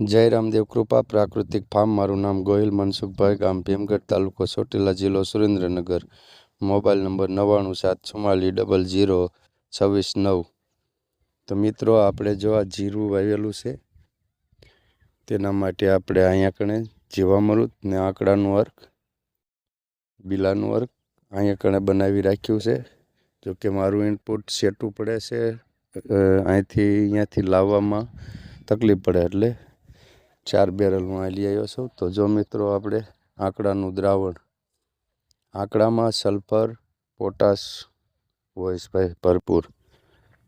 જય રામદેવ કૃપા પ્રાકૃતિક ફાર્મ। મારું નામ ગોહિલ મનસુખભાઈ, ગામ ભીમગઢ, તાલુકો ચોટીલા, જિલ્લો સુરેન્દ્રનગર। Mobile number 9974002696। તો મિત્રો, આપણે જો આ જીરું વાવેલું છે તેના માટે આપણે અહીંયા કણે જીવામૃત ને આંકડાનું અર્ક, બિલાનું અર્ક અહીંયા કણે બનાવી રાખ્યું છે। જો કે મારું ઇનપુટ સેટું પડે છે, અહીંયાથી લાવવામાં તકલીફ પડે એટલે 4 બેરલ હું અહીં લઈ આવ્યો છું। તો જો મિત્રો, આપણે આંકડાનું દ્રાવણ, આંકડામાં સલ્ફર પોટાશ હોય છે ભાઈ ભરપૂર।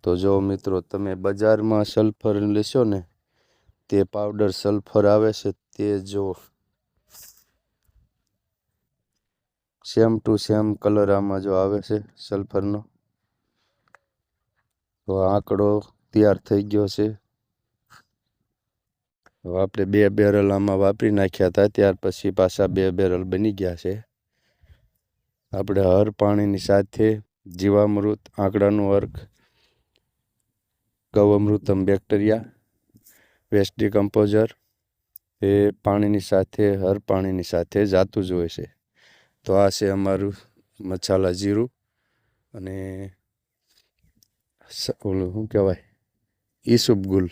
તો જો મિત્રો, તમે બજારમાં સલ્ફર લેશો ને તે પાવડર સલ્ફર આવે છે તે જો સેમ ટુ સેમ કલર આમાં જો આવે છે સલ્ફરનો। તો આંકડો તૈયાર થઈ ગયો છે। આપણે 2 બેરલ આમાં વાપરી નાખ્યા હતા, ત્યાર પછી પાછા 2 બેરલ બની ગયા છે। આપણે હર પાણીની સાથે જીવામૃત, આંકડાનું અર્ક, ગૌઅમૃતમ બેક્ટેરિયા, વેસ્ટ ડિકમ્પોઝર એ પાણીની સાથે, હર પાણીની સાથે જાતું જ હોય છે। તો આ છે અમારું મસાલા જીરું, અને ઓલું શું કહેવાય, ઈસુબગુલ,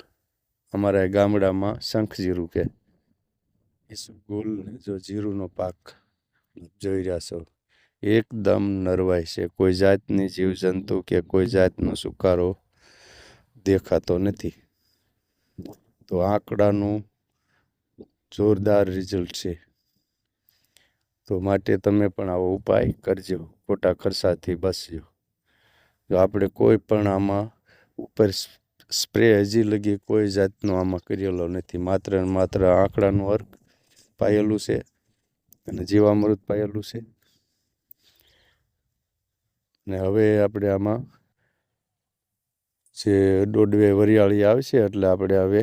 અમારા ગામડામાં શંખ જીરું કે ઈસુબગુલ। જો જીરુંનો પાક જોઈ રહ્યા છો, એકદમ નરવાય છે, કોઈ જાતની જીવજંતુ કે કોઈ જાતનો સુકારો દેખાતો નથી। તો આંકડાનું જોરદાર રિઝલ્ટ છે। તો માટે તમે પણ આવો ઉપાય કરજો, ખોટા ખર્ચાથી બચજો। જો આપણે કોઈ પણ આમાં ઉપર સ્પ્રે હજી લગી કોઈ જાતનો આમાં કરેલો નથી, માત્ર ને માત્ર આંકડાનું અર્ક પાયેલું છે અને જીવામૃત પાયેલું છે। ને હવે આપણે આમાં જે દોડવે વરિયાળી આવશે એટલે આપણે હવે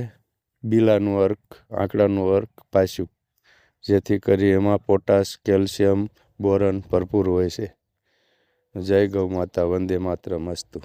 બિલાનું અર્ક, આંકડાનું અર્ક પાછું, જેથી કરી એમાં પોટાશ, કેલ્શિયમ, બોરન ભરપૂર હોય છે। જય ગૌ માતા, વંદે માતરમ અસ્તુ।